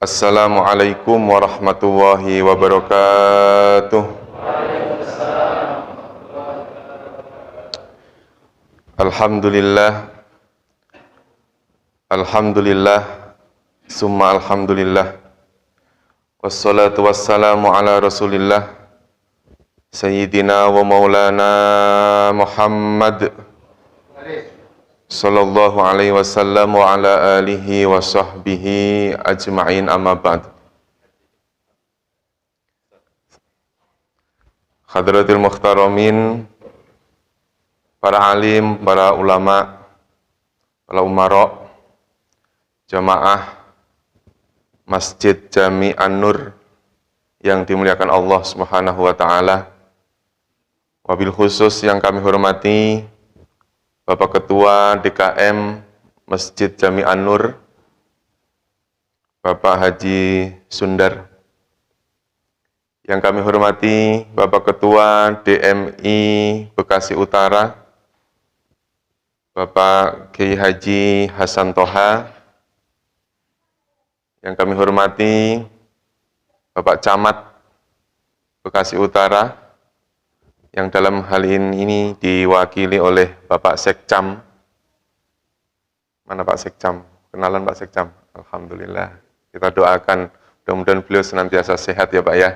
Assalamualaikum warahmatullahi wabarakatuh. Alhamdulillah, alhamdulillah, summa alhamdulillah. Wassalatu wassalamu ala rasulillah Sayyidina wa maulana Muhammad sallallahu alaihi wasallam wa ala alihi wa sahbihi ajma'in, amma ba'd. Hadratil muhtaramin, para alim, para ulama, para umara, jamaah Masjid Jami An-Nur yang dimuliakan Allah Subhanahu wa taala. Wabil khusus yang kami hormati Bapak Ketua DKM Masjid Jami An-Nur, Bapak Haji Sundar. Yang kami hormati Bapak Ketua DMI Bekasi Utara, Bapak Kiai Haji Hasan Toha. Yang kami hormati Bapak Camat Bekasi Utara, yang dalam hal ini diwakili oleh Bapak Sekcam. Mana Pak Sekcam? Kenalan Pak Sekcam? Alhamdulillah. Kita doakan mudah-mudahan beliau senantiasa sehat ya Pak ya.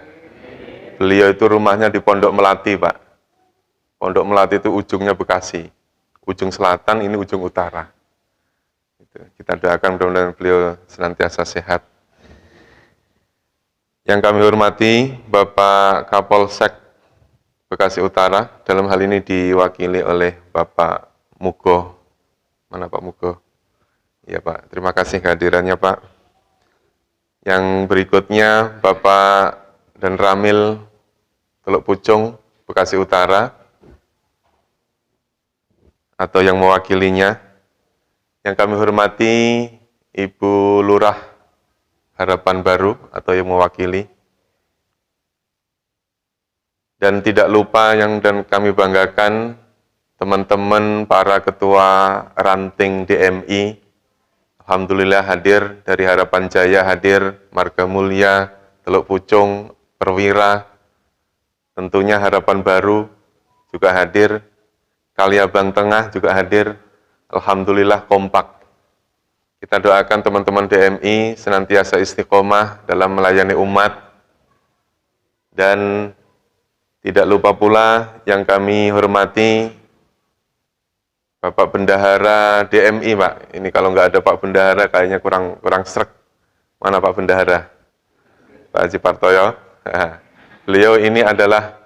Beliau itu rumahnya di Pondok Melati Pak. Pondok Melati itu ujungnya Bekasi. Ujung selatan, ini ujung utara. Kita doakan mudah-mudahan beliau senantiasa sehat. Yang kami hormati Bapak Kapolsek Bekasi Utara, dalam hal ini diwakili oleh Bapak Mugo. Mana Pak Mugo? Iya Pak, terima kasih kehadirannya Pak. Yang berikutnya Bapak dan Ramil Teluk Pucung Bekasi Utara, atau yang mewakilinya. Yang kami hormati Ibu Lurah Harapan Baru atau yang mewakili. Dan tidak lupa yang dan kami banggakan teman-teman para ketua ranting DMI. Alhamdulillah hadir, dari Harapan Jaya hadir, Marga Mulia, Teluk Pucung, Perwira, tentunya Harapan Baru juga hadir, Kaliabang Tengah juga hadir. Alhamdulillah kompak. Kita doakan teman-teman DMI senantiasa istiqomah dalam melayani umat. Dan tidak lupa pula yang kami hormati Bapak Bendahara DMI Pak. Ini kalau nggak ada Pak Bendahara kayaknya kurang srek. Mana Pak Bendahara? Pak Haji Partoyo. Beliau ini adalah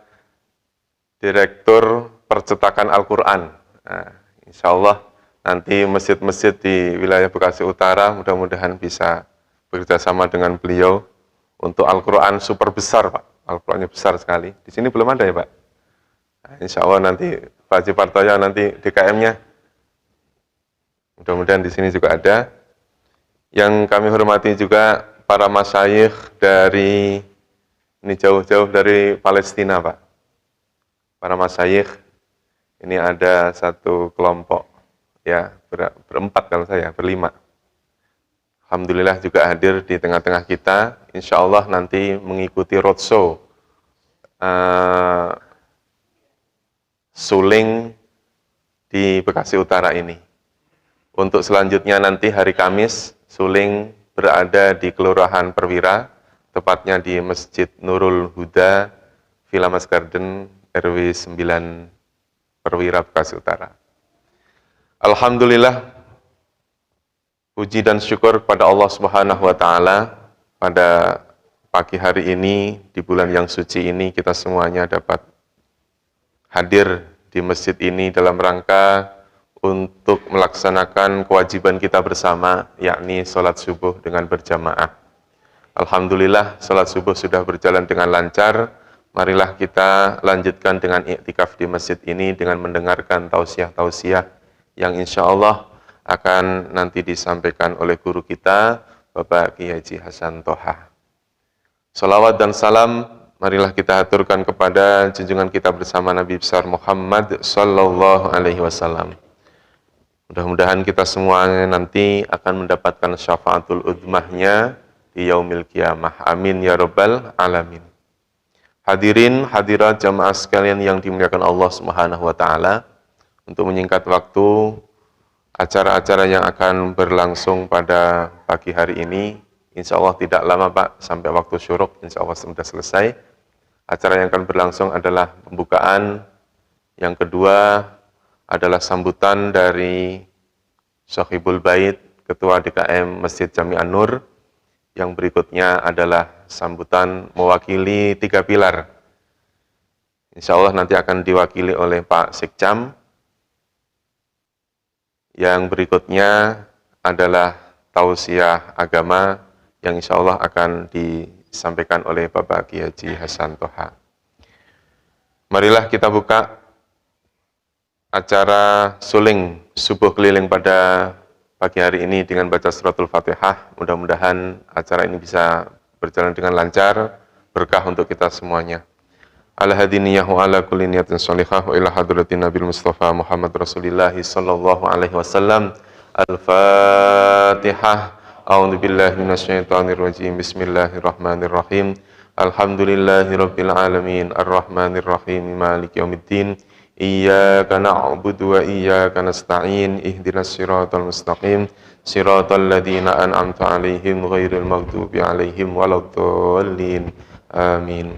Direktur Percetakan Al-Quran. Nah, insya Allah nanti masjid-masjid di wilayah Bekasi Utara mudah-mudahan bisa bekerjasama dengan beliau untuk Al-Quran super besar Pak. Al-Qurannya besar sekali. Di sini belum ada ya Pak? Nah, insya Allah nanti Pak Haji Partoyo nanti DKM-nya. Mudah-mudahan di sini juga ada. Yang kami hormati juga para masyayikh dari, ini jauh-jauh dari Palestina Pak. Para masyayikh, ini ada satu kelompok, ya berempat kalau saya, berlima. Alhamdulillah juga hadir di tengah-tengah kita. Insya Allah nanti mengikuti roadshow Suling di Bekasi Utara ini. Untuk selanjutnya nanti hari Kamis, Suling berada di Kelurahan Perwira, tepatnya di Masjid Nurul Huda, Villa Mas Garden, RW 9 Perwira, Bekasi Utara. Alhamdulillah, puji dan syukur kepada Allah Subhanahu wa taala, pada pagi hari ini di bulan yang suci ini kita semuanya dapat hadir di masjid ini dalam rangka untuk melaksanakan kewajiban kita bersama, yakni sholat subuh dengan berjamaah. Alhamdulillah sholat subuh sudah berjalan dengan lancar. Marilah kita lanjutkan dengan iktikaf di masjid ini dengan mendengarkan tausiah-tausiah yang insya Allah akan nanti disampaikan oleh guru kita, Bapak Kiai Haji Hasan Toha. Salawat dan salam marilah kita aturkan kepada junjungan kita bersama Nabi besar Muhammad sallallahu alaihi wasallam. Mudah-mudahan kita semuanya nanti akan mendapatkan syafaatul udmahnya di yaumil qiyamah. Amin ya rabbal alamin. Hadirin hadirat jamaah sekalian yang dimuliakan Allah Subhanahu wa taala, untuk menyingkat waktu, acara-acara yang akan berlangsung pada pagi hari ini, insya Allah tidak lama Pak, sampai waktu syuruk, insya Allah sudah selesai. Acara yang akan berlangsung adalah pembukaan, yang kedua adalah sambutan dari Sohibul Bait, Ketua DKM Masjid Jami An-Nur, yang berikutnya adalah sambutan mewakili 3 pilar. Insya Allah nanti akan diwakili oleh Pak Sekcam. Yang berikutnya adalah tausiah agama yang insya Allah akan disampaikan oleh Bapak Kiai Haji Hasan Toha. Marilah kita buka acara suling subuh keliling pada pagi hari ini dengan baca suratul Fatihah. Mudah-mudahan acara ini bisa berjalan dengan lancar, berkah untuk kita semuanya. Ala hadiniyah wa ala kulli niyatin sholihah wa ila hadratin Nabil Mustafa Muhammad Rasulillah sallallahu alaihi wasallam. Al-Fatihah. A'udzu billahi minasyaitonir rajim. Bismillahirrahmanirrahim. Alhamdulillahirabbil alamin arrahmanir rahim maliki yaumiddin. Iyyaka na'budu wa iyyaka nasta'in. Ihdinas siratal mustaqim. Siratal ladzina an'amta 'alaihim ghairil maghdubi 'alaihim waladdallin. Amin.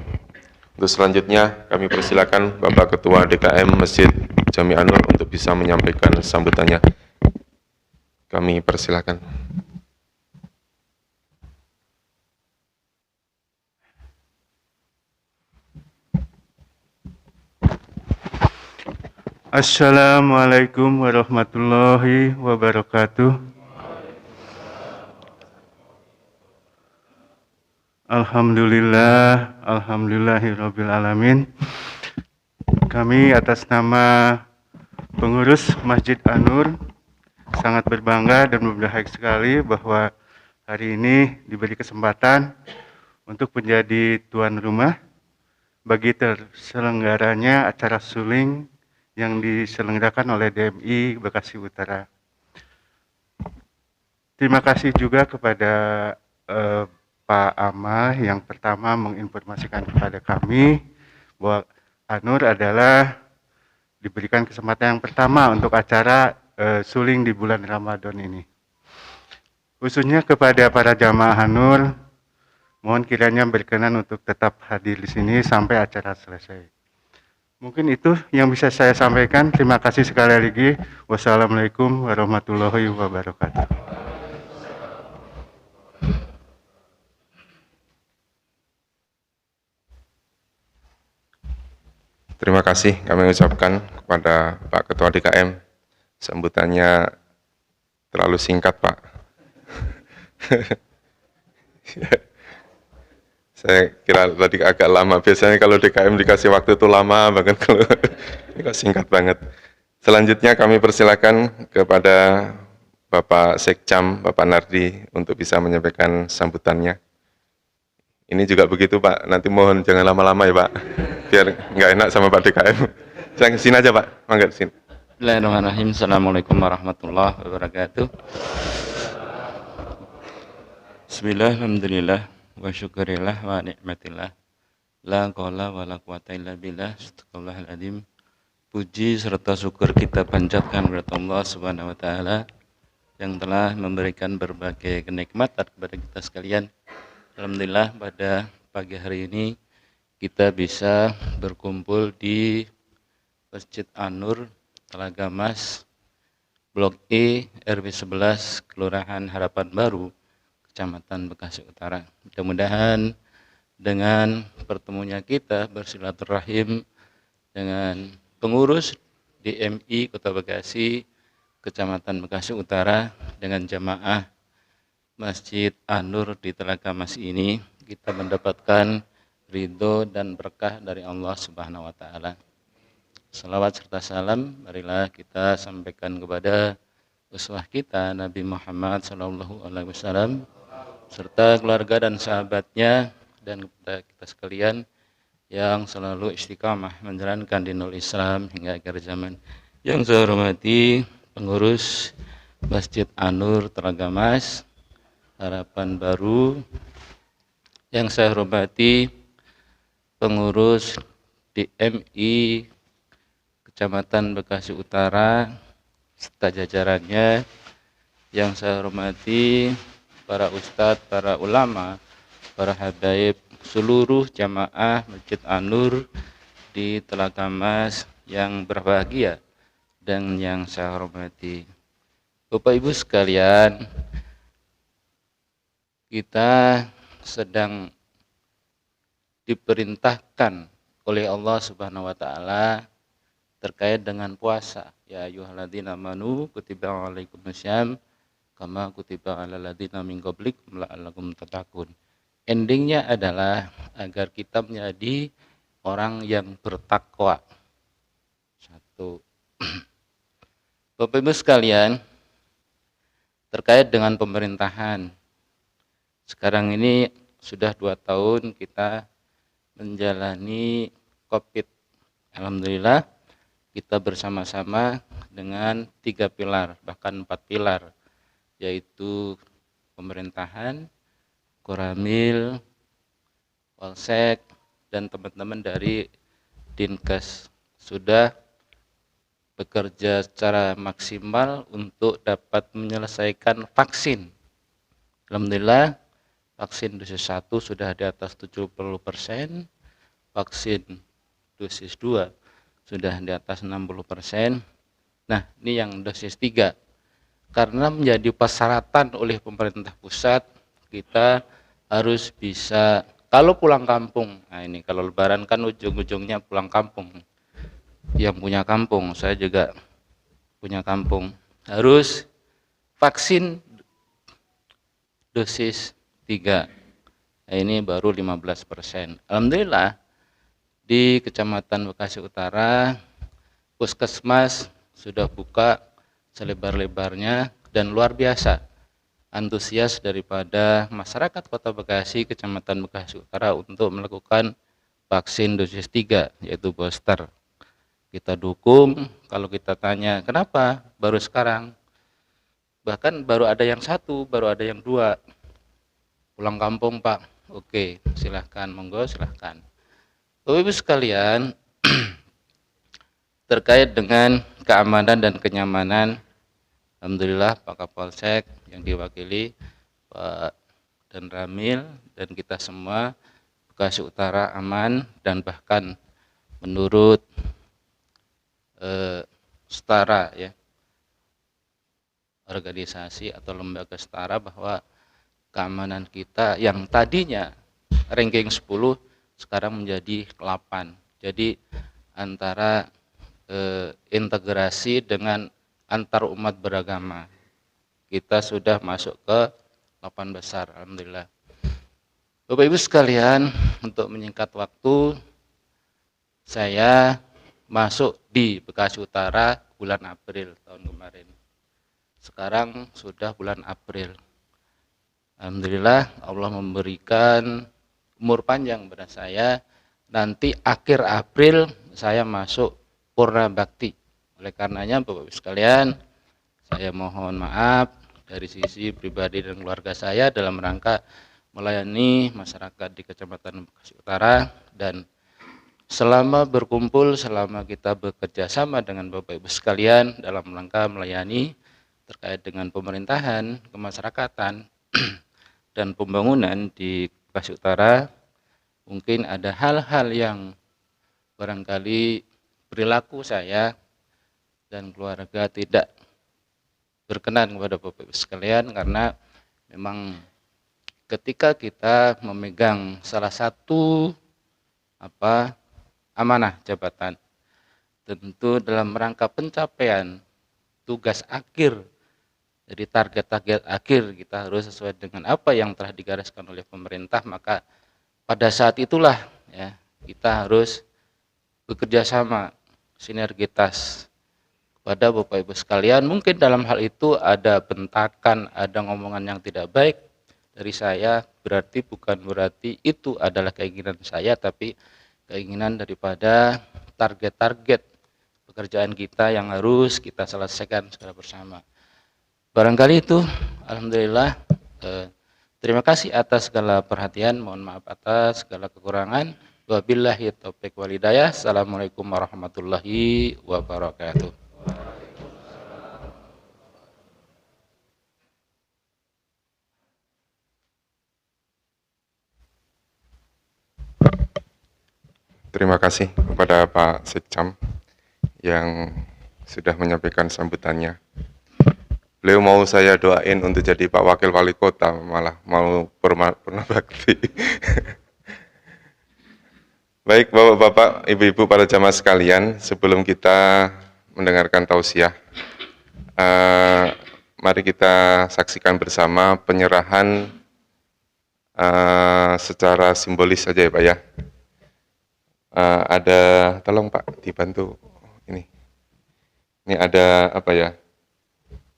Untuk selanjutnya kami persilakan Bapak Ketua DKM Masjid Jami An-Nur untuk bisa menyampaikan sambutannya. Kami persilakan. Assalamualaikum warahmatullahi wabarakatuh. Alhamdulillahirabbil alamin. Kami atas nama pengurus Masjid An-Nur sangat berbangga dan berbahagia sekali bahwa hari ini diberi kesempatan untuk menjadi tuan rumah bagi terselenggaranya acara suling yang diselenggarakan oleh DMI Bekasi Utara. Terima kasih juga kepada Pak Amal yang pertama menginformasikan kepada kami bahwa An-Nur adalah diberikan kesempatan yang pertama untuk acara suling di bulan Ramadan ini. Khususnya kepada para jamaah An-Nur, mohon kiranya berkenan untuk tetap hadir di sini sampai acara selesai. Mungkin itu yang bisa saya sampaikan. Terima kasih sekali lagi. Wassalamualaikum warahmatullahi wabarakatuh. Terima kasih kami ucapkan kepada Pak Ketua DKM. Sambutannya terlalu singkat, Pak. Saya kira tadi agak lama. Biasanya kalau DKM dikasih waktu itu lama banget, kalau ini kok singkat banget. Selanjutnya kami persilakan kepada Bapak Sekcam, Bapak Nardi, untuk bisa menyampaikan sambutannya. Ini juga begitu Pak, nanti mohon jangan lama-lama ya Pak, biar nggak enak sama Pak DKM. Saya kesini aja Pak, mangga sini. Bismillahirrahmanirrahim. Assalamualaikum warahmatullahi wabarakatuh. Bismillah, alhamdulillah, wa syukurillah, wa ni'matillah. La qawla wa la quwata illa billah, sadaqallahul adzim. Puji serta syukur kita panjatkan kepada Allah Subhanahu wa taala yang telah memberikan berbagai kenikmatan kepada kita sekalian. Alhamdulillah pada pagi hari ini kita bisa berkumpul di Masjid An-Nur, Telaga Mas, Blok E, RW 11, Kelurahan Harapan Baru, Kecamatan Bekasi Utara. Mudah-mudahan dengan pertemunya kita bersilaturahim dengan pengurus DMI Kota Bekasi, Kecamatan Bekasi Utara, dengan jamaah Masjid An-Nur di Telaga Mas ini, kita mendapatkan ridho dan berkah dari Allah Subhanahu wa taala. Salawat serta salam marilah kita sampaikan kepada uswah kita Nabi Muhammad sallallahu alaihi wasallam serta keluarga dan sahabatnya, dan kepada kita sekalian yang selalu istiqamah menjalankan dinul Islam hingga akhir zaman. Yang saya hormati pengurus Masjid An-Nur Telaga Mas, Harapan Baru, Yang saya hormati pengurus DMI Kecamatan Bekasi Utara serta jajarannya, yang saya hormati para ustadz, para ulama, para habaib, seluruh jamaah Masjid An-Nur di Telaga Mas yang berbahagia dan yang saya hormati. Bapak Ibu sekalian, kita sedang diperintahkan oleh Allah Subhanahu wa taala terkait dengan puasa. Ya ayyuhalladzina amanu kutiba alaikumusyaum kama kutiba alal ladzina min qablikum la'allakum tattaqun. Endingnya adalah agar kita menjadi orang yang bertakwa. Satu. Bapak Ibu sekalian, terkait dengan pemerintahan. Sekarang ini sudah 2 tahun kita menjalani COVID. Alhamdulillah kita bersama-sama dengan 3 pilar, bahkan 4 pilar, yaitu pemerintahan, Koramil, Polsek, dan teman-teman dari Dinkes sudah bekerja secara maksimal untuk dapat menyelesaikan vaksin. Alhamdulillah vaksin dosis 1 sudah di atas 70%, vaksin dosis 2 sudah di atas 60%. Nah, ini yang dosis 3. Karena menjadi persyaratan oleh pemerintah pusat, kita harus bisa, kalau pulang kampung, nah ini kalau lebaran kan ujung-ujungnya pulang kampung. Yang punya kampung, saya juga punya kampung, harus vaksin dosis 3. Nah, ini baru 15%. Alhamdulillah di Kecamatan Bekasi Utara Puskesmas sudah buka selebar-lebarnya dan luar biasa antusias daripada masyarakat Kota Bekasi, Kecamatan Bekasi Utara untuk melakukan vaksin dosis 3 yaitu booster. Kita dukung. Kalau kita tanya kenapa baru sekarang, bahkan baru ada yang 1, baru ada yang 2. Pulang kampung Pak, oke silahkan, monggo silahkan. Bapak Ibu sekalian, terkait dengan keamanan dan kenyamanan, alhamdulillah Pak Kapolsek yang diwakili Pak dan Ramil dan kita semua Bekasi Utara aman, dan bahkan menurut setara ya, organisasi atau lembaga setara, bahwa keamanan kita yang tadinya ranking 10 sekarang menjadi 8. Jadi antara integrasi dengan antar umat beragama kita sudah masuk ke 8 besar, alhamdulillah. Bapak Ibu sekalian, untuk menyingkat waktu, saya masuk di Bekasi Utara bulan April tahun kemarin. Sekarang sudah bulan April. Alhamdulillah Allah memberikan umur panjang pada saya. Nanti akhir April saya masuk Purna Bakti. Oleh karenanya Bapak Ibu sekalian, saya mohon maaf dari sisi pribadi dan keluarga saya dalam rangka melayani masyarakat di Kecamatan Bekasi Utara, dan selama berkumpul, selama kita bekerja sama dengan Bapak Ibu sekalian dalam rangka melayani terkait dengan pemerintahan, kemasyarakatan, dan pembangunan di Bekasi Utara, mungkin ada hal-hal yang barangkali perilaku saya dan keluarga tidak berkenan kepada Bapak Ibu sekalian, karena memang ketika kita memegang salah satu amanah jabatan, tentu dalam rangka pencapaian tugas akhir, jadi target-target akhir kita harus sesuai dengan apa yang telah digariskan oleh pemerintah. Maka pada saat itulah ya, kita harus bekerja sama, sinergitas kepada Bapak Ibu sekalian. Mungkin dalam hal itu ada bentakan, ada ngomongan yang tidak baik dari saya, bukan berarti itu adalah keinginan saya, tapi keinginan daripada target-target pekerjaan kita yang harus kita selesaikan secara bersama. Barangkali itu, alhamdulillah Terima kasih atas segala perhatian, mohon maaf atas segala kekurangan. Wabillahi taufiq wal hidayah. Assalamualaikum warahmatullahi wabarakatuh. Terima kasih kepada Pak Sekcam yang sudah menyampaikan sambutannya. Beliau mau saya doain untuk jadi Pak Wakil Wali Kota, malah mau pernah bakti. Baik Bapak-Bapak, Ibu-Ibu, para jamaah sekalian, sebelum kita mendengarkan tausiah, mari kita saksikan bersama penyerahan secara simbolis saja ya Pak ya. Ada, tolong Pak dibantu ini. Ini ada apa ya?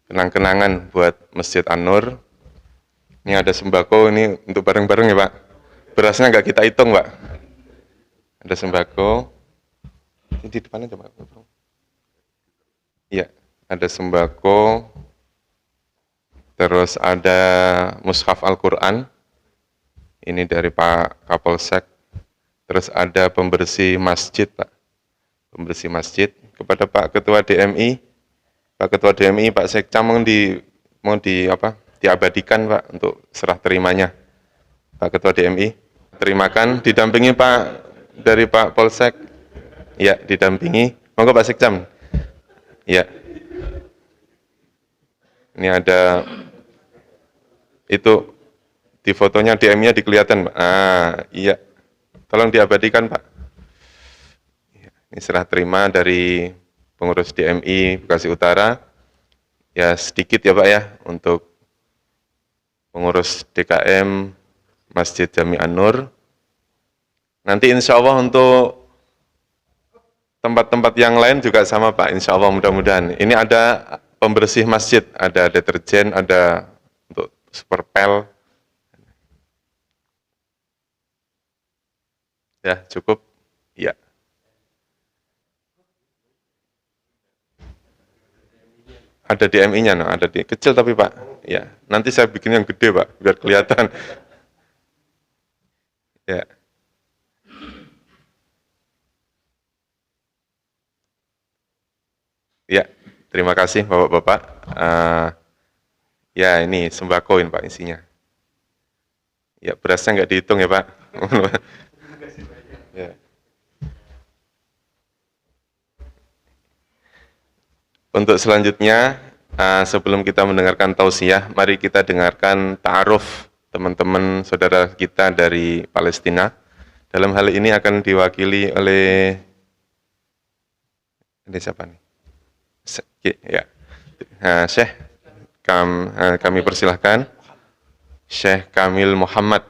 Kenang-kenangan buat Masjid An-Nur. Ini ada sembako, ini untuk bareng-bareng ya Pak. Berasnya nggak kita hitung Pak. Ada sembako. Ini di depannya coba. Iya, ada sembako. Terus ada mushaf Al-Quran. Ini dari Pak Kapolsek. Terus ada pembersih masjid Pak. Pembersih masjid. Kepada Pak Ketua DMI. Pak Ketua DMI, Pak Sekcam mau diabadikan Pak untuk serah terimanya. Pak Ketua DMI, terimakan, didampingi Pak dari Pak Polsek. Ya, didampingi. Monggo Pak Sekcam. Ya. Ini ada itu di fotonya DM-nya dikelihatan Pak. Iya. Tolong diabadikan Pak. Ini serah terima dari pengurus DMI Bekasi Utara, ya sedikit ya Pak ya, untuk pengurus DKM Masjid Jami An-Nur. Nanti insya Allah untuk tempat-tempat yang lain juga sama Pak, insya Allah mudah-mudahan. Ini ada pembersih masjid, ada deterjen, ada untuk superpel. Ya cukup, ya. Ada DMI-nya, no? Ada di kecil tapi Pak, ya. Nanti saya bikin yang gede Pak, biar kelihatan. Ya. Ya, terima kasih Bapak-Bapak. Ya ini sembakoin Pak isinya. Ya berasnya nggak dihitung ya Pak. Ya. Untuk selanjutnya, sebelum kita mendengarkan tausiah, mari kita dengarkan ta'aruf teman-teman saudara kita dari Palestina. Dalam hal ini akan diwakili oleh ini siapa nih? Ya. Syekh, kami persilahkan Syekh Kamil Muhammad.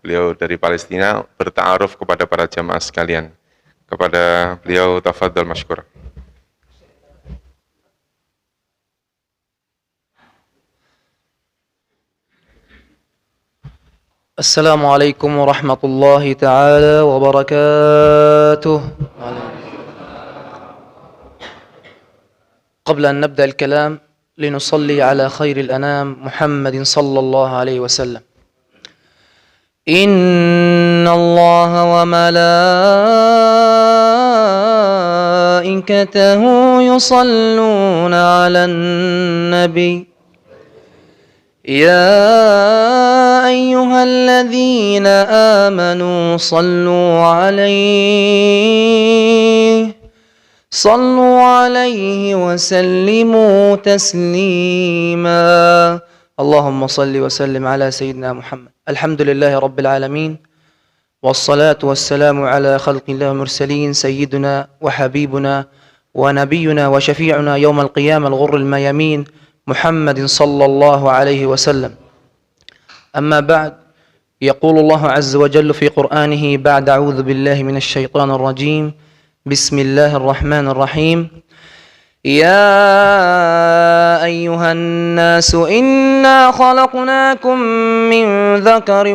Beliau dari Palestina berta'aruf kepada para jamaah sekalian. Kepada beliau tafadhal masykur. السلام عليكم ورحمة الله تعالى وبركاته. قبل أن نبدأ الكلام لنصلي على خير الأنام محمد صلى الله عليه وسلم. إن الله وملائكته يصلون على النبي يا أيها الذين آمنوا صلوا عليه وسلموا تسليما. اللهم صل وسلم على سيدنا محمد. الحمد لله رب العالمين والصلاة والسلام على خلق الله المرسلين سيدنا وحبيبنا ونبينا وشفيعنا يوم القيامة الغر الميامين محمد صلى الله عليه وسلم. أما بعد، يقول الله عز وجل في قرآنه بعد أعوذ بالله من الشيطان الرجيم بسم الله الرحمن الرحيم يا أيها الناس إنا خلقناكم من ذكر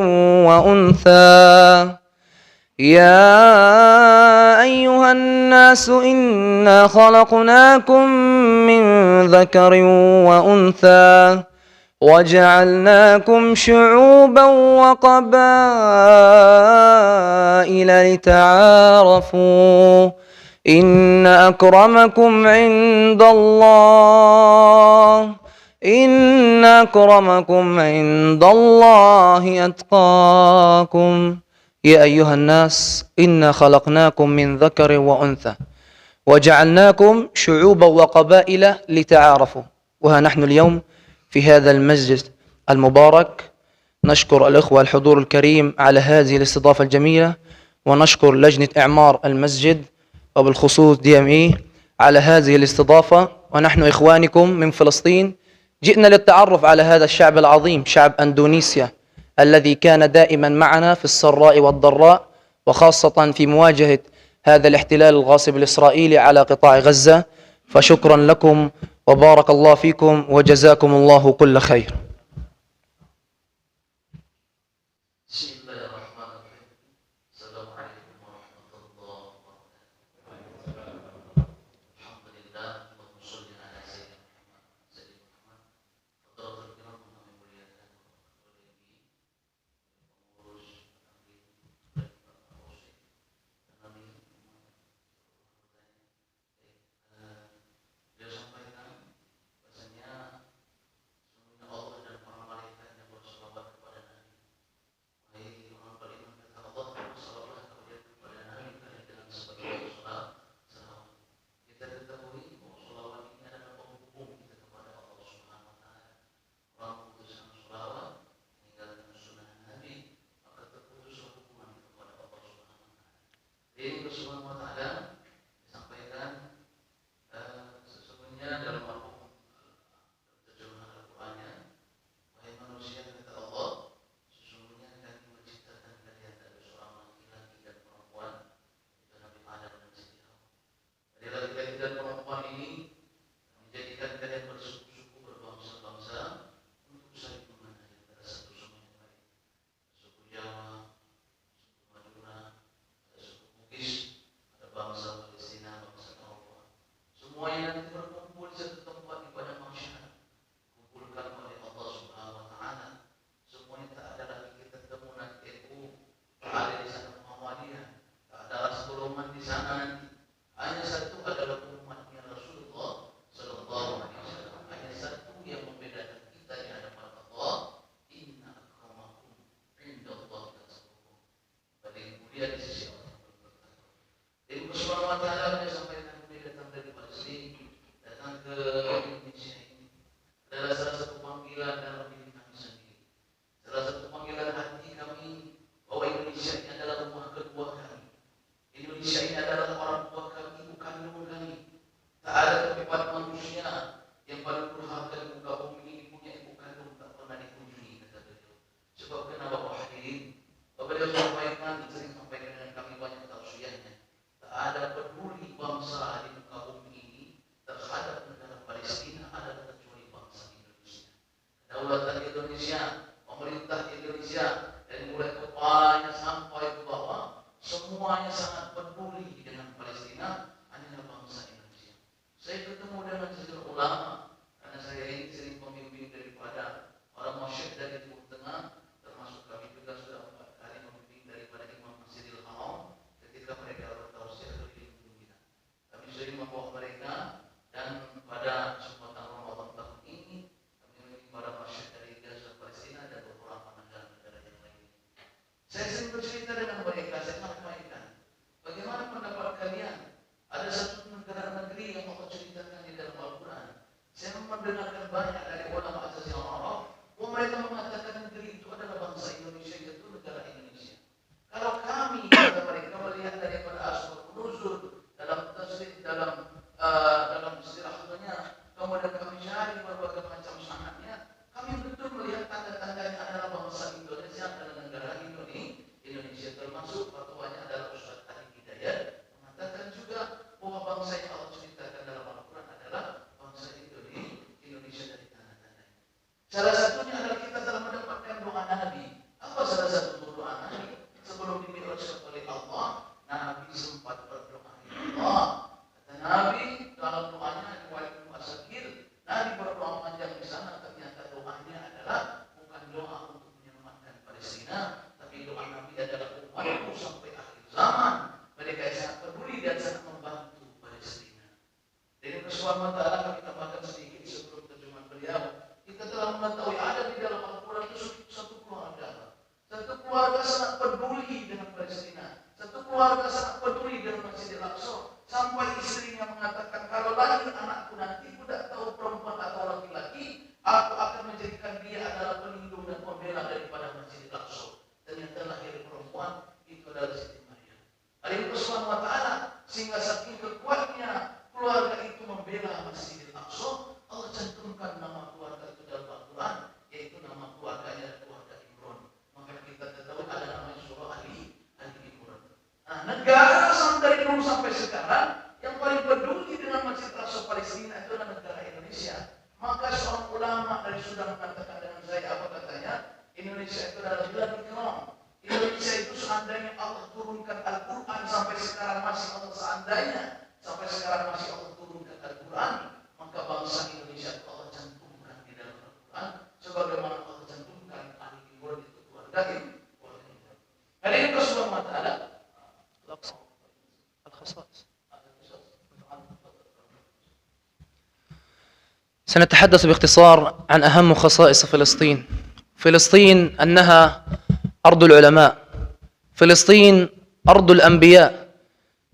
وأنثى يا أيها الناس إنا خلقناكم من ذكر وأنثى وجعلناكم شعوبا وقبائل لتعارفوا إن أكرمكم عند الله أتقاكم يا أيها الناس إنا خلقناكم من ذكر وأنثى وجعلناكم شعوبا وقبائل لتعارفوا. وها نحن اليوم في هذا المسجد المبارك نشكر الإخوة الحضور الكريم على هذه الاستضافة الجميلة، ونشكر لجنة إعمار المسجد وبالخصوص DME على هذه الاستضافة. ونحن إخوانكم من فلسطين جئنا للتعرف على هذا الشعب العظيم، شعب أندونيسيا الذي كان دائما معنا في السراء والضراء، وخاصة في مواجهة هذا الاحتلال الغاصب الإسرائيلي على قطاع غزة. فشكرا لكم وبارك الله فيكم وجزاكم الله كل خير. peduli dengan Palestina. Satu keluarga sangat peduli dengan Masjidil Aqsa. Sampai istrinya mengatakan, kalau lahir anakku nanti, aku tidak tahu perempuan atau laki-laki, aku akan menjadikan dia adalah pelindung dan pembela daripada Masjidil Aqsa. Ternyata lahir perempuan itu adalah Siti Maryam. Allah Subhanahu wa Ta'ala, sehingga saking kekuatnya keluarga itu membela Masjidil Aqsa, Allah cantumkan nama keluarga itu dalam Al-Quran, yaitu nama keluarganya keluarga Imran. Maka kita tahu ada namanya surah Ali Imran. Nah, negara dari dulu sampai sekarang yang paling peduli dengan Masjid Al-Aqsa Palestina itu adalah negara Indonesia. Maka seorang ulama dari Sudan mengatakan dengan saya, apa katanya? Indonesia itu adalah biladul kiram. Indonesia itu seandainya Allah turunkan Al-Quran sampai sekarang masih Allah turunkan Al-Quran, maka bangsa Indonesia itu Allah cantumkan di dalam Al-Quran sebagaimana Allah cantumkan Ali Imran itu keluarga Imran. Hari ini Subhanahu wa Ta'ala سنتحدث باختصار عن أهم خصائص فلسطين. فلسطين أنها أرض العلماء، فلسطين أرض الأنبياء،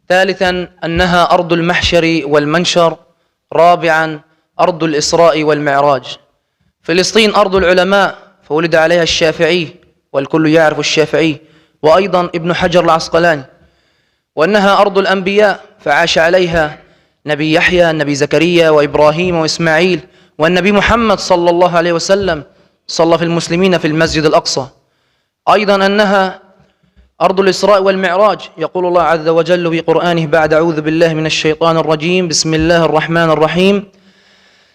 ثالثا أنها أرض المحشر والمنشر، رابعا أرض الإسراء والمعراج. فلسطين أرض العلماء فولد عليها الشافعي والكل يعرف الشافعي، وأيضا ابن حجر العسقلاني. وأنها أرض الأنبياء فعاش عليها نبي يحيى، النبي زكريا وإبراهيم وإسماعيل، والنبي محمد صلى الله عليه وسلم صلى في المسلمين في المسجد الأقصى. أيضا أنها أرض الإسراء والمعراج. يقول الله عز وجل في قرآنه بعد أعوذ بالله من الشيطان الرجيم، بسم الله الرحمن الرحيم: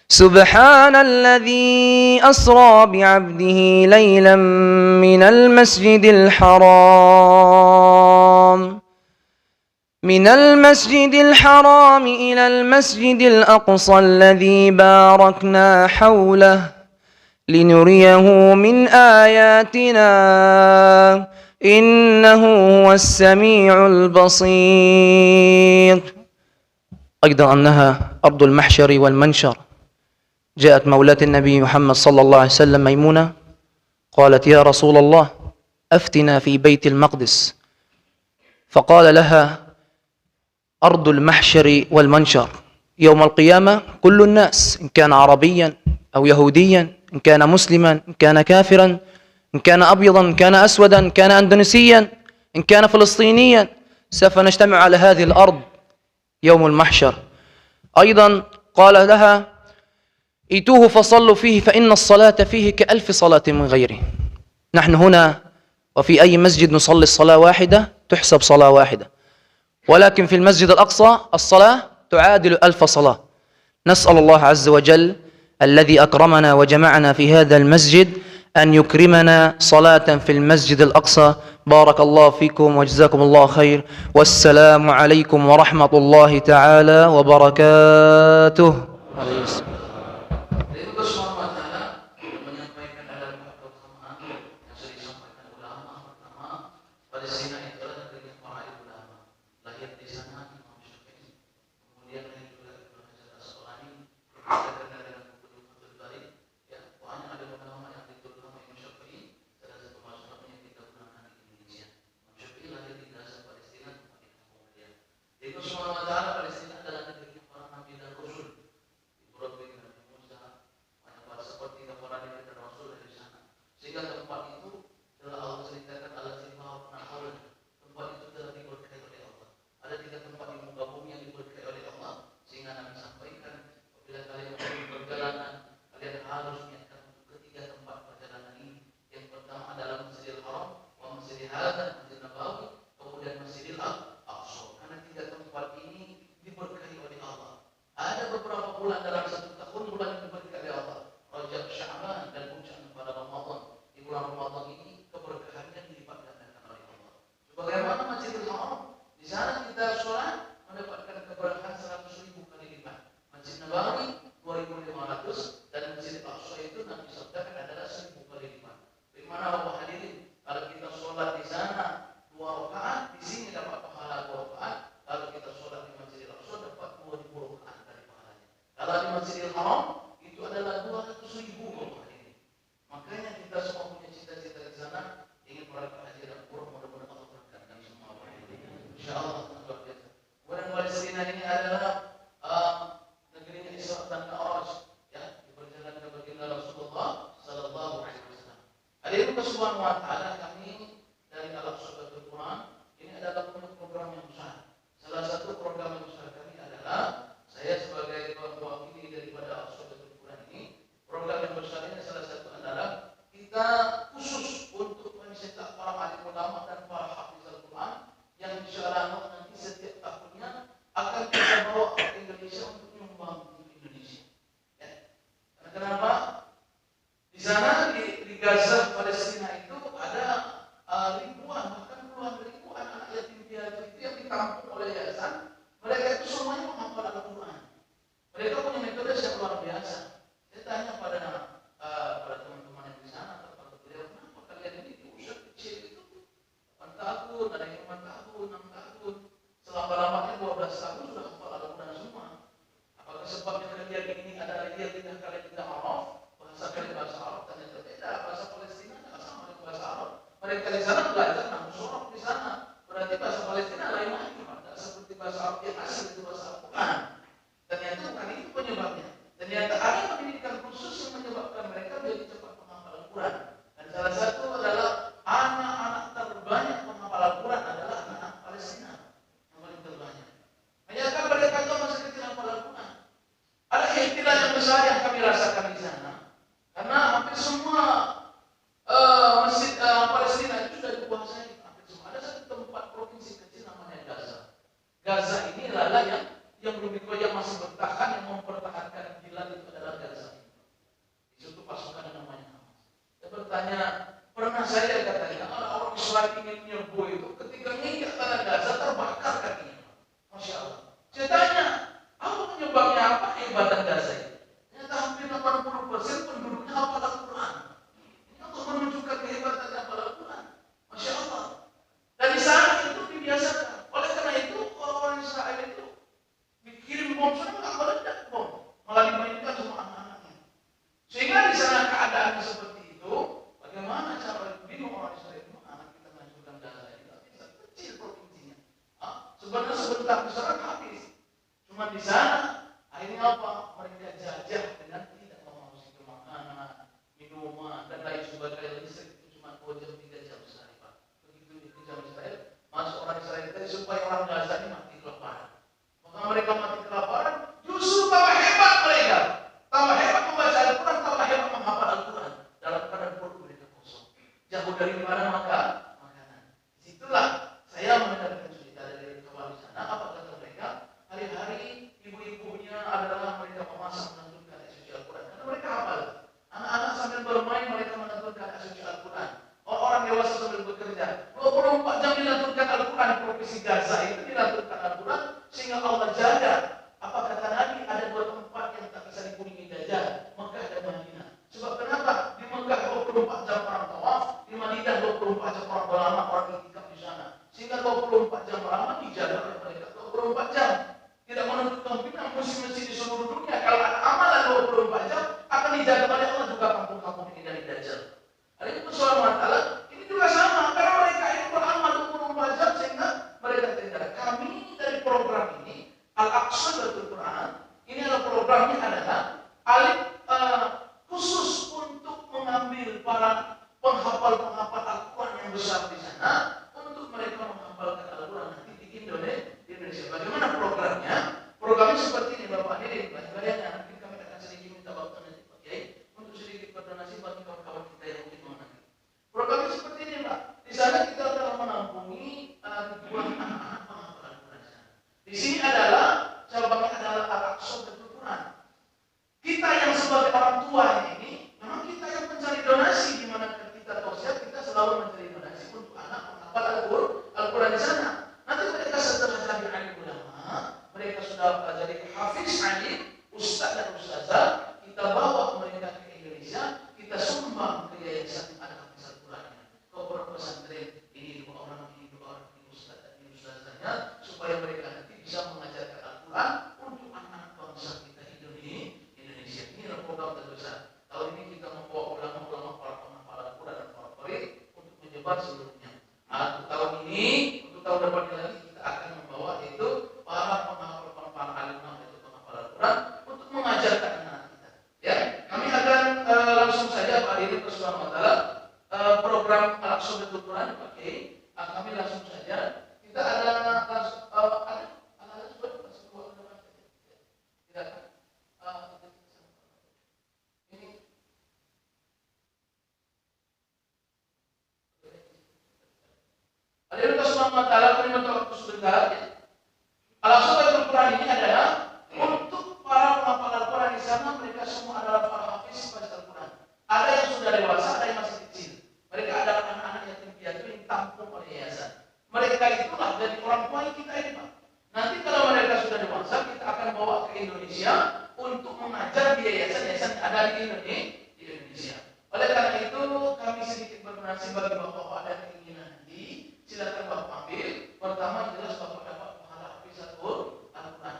سبحان الذي أسرى بعبده ليلا من المسجد الحرام إلى المسجد الأقصى الذي باركنا حوله لنريه من آياتنا إنه هو السميع البصير. أيضا أنها أرض المحشر والمنشر. جاءت مولاة النبي محمد صلى الله عليه وسلم ميمونة قالت: يا رسول الله أفتنا في بيت المقدس. فقال لها: أرض المحشر والمنشر يوم القيامة كل الناس، إن كان عربيا أو يهوديا، إن كان مسلما، إن كان كافرا، إن كان أبيضا، إن كان أسودا، إن كان أندونيسيا، إن كان فلسطينيا، سوف نجتمع على هذه الأرض يوم المحشر. أيضا قال لها: ائتوه فصلوا فيه فإن الصلاة فيه كألف صلاة من غيره. نحن هنا وفي أي مسجد نصلي الصلاة واحدة تحسب صلاة واحدة، ولكن في المسجد الأقصى الصلاة تعادل 1000 صلاة. نسأل الله عز وجل الذي أكرمنا وجمعنا في هذا المسجد أن يكرمنا صلاة في المسجد الأقصى. بارك الله فيكم وجزاكم الله خير، والسلام عليكم ورحمة الله تعالى وبركاته. Makanya kita semua punya cita-cita di sana, ingin meraih haji dan umroh, mudah-mudahan wa taala kami dari Al-Aqsa Quran ini adalah program yang besar. Salah satu program yang besar kami adalah saya sebagai mewakili daripada Al-Aqsa Quran ini. Program yang besar ini salah satu adalah kita khusus untuk mencetak para alim ulama dan para hafiz Al-Quran yang insyaallah nanti setiap tahunnya akan kita bawa ke Indonesia untuk menyumbang di Indonesia. Ya. Kenapa? Di sana di Gaza Palestina itu ada ribuan bahkan puluhan ribu anak yatim piatu itu yang ditampung oleh yayasan. Mereka itu semuanya menghafal Al-Quran. Mereka punya metode yang luar biasa. Saya tanya pada teman-teman yang di sana, kepada beliau, kenapa kalian ini diusir kecil itu 8 tahun, ada yang 5 tahun, 6 tahun, selama-lamanya 12 tahun sudah hafal Al-Quran semua. Apakah sebabnya kalian ini adalah dia tidak kalian tidak Arab, bahasa kalian bahasa Arab, ternyata beda, bahasa Palestina tidak sama dengan bahasa Arab. Mereka di sana belajar namun sorok di sana, berarti bahasa Palestina lain lagi, tidak seperti bahasa Arab yang asli itu bahasa Al-Quran. Ternyata bukan itu penyebabnya. Ternyata ada pendidikan khusus yang menyebabkan mereka menjadi cepat menghafal Al-Quran. Dan salah satu adalah anak-anak terbanyak menghafal Al-Quran adalah anak Palestina yang paling terbanyak. Menyatakan mereka itu masih kecil menghafal Al-Quran. Ada ikhtilaf yang besar yang kami rasakan di sana, karena hampir semua masjid Palestina itu sudah dikuasai. Hampir semua. Ada satu tempat provinsi kecil namanya Gaza. Gaza ini adalah yang belum dikoyak masih bertahan, yang mempertahankan Bilal itu adalah Gaza. Di situ pasukan yang namanya Hamas. Saya bertanya, pernah saya katanya orang Israel ingin menyerbu itu ketika menginjak tanah Gaza terbakar kakinya. Masya Allah. Saya tanya, apa penyebabnya, apa hebatan Gaza itu? Ternyata hampir 80% penduduknya hafal Al-Quran. Ini untuk menunjukkan kehebatan hafal Al-Quran. Masya Allah. Dan di sana itu dibiasakan. Oleh karena itu orang Israel itu dikirim bom sana nggak meledak bom, malah dimainkan sama anak-anaknya. Sehingga di sana keadaannya seperti itu, bagaimana cara bingung orang Israel itu anak kita mengajukan Gaza ini? Tapi kecil provinsinya. Sebenarnya sebentar besar habis. Cuma di sana akhirnya apa? Mereka jajah dengan tidak memasuki makanan, minuman dan lain sebagainya. Listrik itu cuma 2 jam 3 jam sehari Pak. Begitu dikejar Israel, masuk orang Israel tadi supaya orang Gaza ini mati kelaparan. Maka mereka mati kelaparan, justru tambah hebat mereka. Tambah hebat membaca Al-Quran, tambah hebat menghafal Al-Quran. Dalam keadaan perut mereka kosong. Jauh dari mana makanan. Disitulah saya mendengarkan cerita dari kawan di sana. Apa kata mereka? Hari-hari ibu-ibunya adalah mereka memasak menentukan ayat suci Al-Quran. Karena mereka hafal. Anak-anak sambil bermain mereka menentukan ayat suci Al-Quran. Orang dewasa sambil bekerja. 24 jam dilanturkan Al-Quran di provinsi Gaza itu dilanturkan Al-Quran sehingga Allah jaga. Apa kata Nabi? Ada 2 tempat yang tak bisa dikunjungi Dajjal, Mekah dan Madinah. Sebab kenapa? Di Mekah 24 jam orang tawaf, di Madinah 24 jam orang berlama, orang itikaf di sana. Sehingga 24 jam berlama dijaga oleh mereka 24 jam. Tidak menentukan pindah musim-musim di seluruh dunia. Kalau ada amalan 24 jam akan dijaga oleh Allah juga kampung-kampung ini dari Dajjal. Ada itu persoalan masalah. Ini juga sama karena mereka ini beramal 24 jam sehingga mereka tidak. Kami dari program ini Al-Aqsa Quran ini adalah programnya adalah khusus untuk mengambil para penghafal Al-Quran yang besar di sana untuk mereka menghafalkan Al-Quran nanti di Indonesia. Bagaimana programnya? Programnya seperti ini Bapak Hadirin, bayangkan nanti kami akan sedikit minta Bapak nanti Pak Kiai untuk sedikit berdonasi bagi kawan-kawan kita yang mungkin mengenai. Programnya seperti ini Pak. Di sana kita telah menampungi ribuan anak-anak penghafal Al-Quran di sana. Di sini adalah cabangnya adalah Al-Aqsa Quran. Kita yang sebagai orang tua ini, memang kita yang mencari donasi di mana kita tausiah, kita selalu mencari donasi untuk anak menghafal Al-Quran di sana. Nanti mereka setelah jadi alim ulama, mereka sudah jadi hafiz alim, ustaz dan ustazah, kita bawa mereka ke Indonesia, kita sumbang ke yayasan yang ada hafiz Al-Quran. Ke pondok pesantren ini 2 orang, ini 2 orang, ini ustaz dan ini ustazahnya, supaya mereka nanti bisa mengajarkan Al-Quran untuk anak bangsa kita Indonesia. Ini adalah program terbesar. Tahun ini kita membawa ulama-ulama para penghafal Al-Quran dan para qari untuk menyebar seluruhnya. Untuk tahun ini, untuk tahun depannya lagi kita akan membawa itu para penghafal alim itu penghafal Al-Quran untuk mengajarkan anak kita. Ya, kami akan langsung saja Pak Diri Subhanahu wa taala program langsung ke Quran dipakai. Kami langsung saja. Kita ada langsung langsung keluar ke depan saja. Tidak ini Allah Subhanahu wa taala beri waktu sebentar ya. Al-Quran Quran ini adalah untuk para penghafal Al-Quran di sana, mereka semua adalah para hafiz pada Al-Quran. Ada yang sudah dewasa, ada yang masih kecil. Mereka adalah anak-anak yatim piatu yang ditampung oleh yayasan. Mereka itulah dari orang tua yang kita ini, Pak. Nanti kalau mereka sudah dewasa, kita akan bawa ke Indonesia untuk mengajar di yayasan-yayasan yang ada di Indonesia. Oleh karena itu, kami sedikit berdonasi bagi bapak-bapak ada keinginan nanti, silakan bapak ambil. Pertama, jelas bapak dapat pahala hafizatul Al-Quran.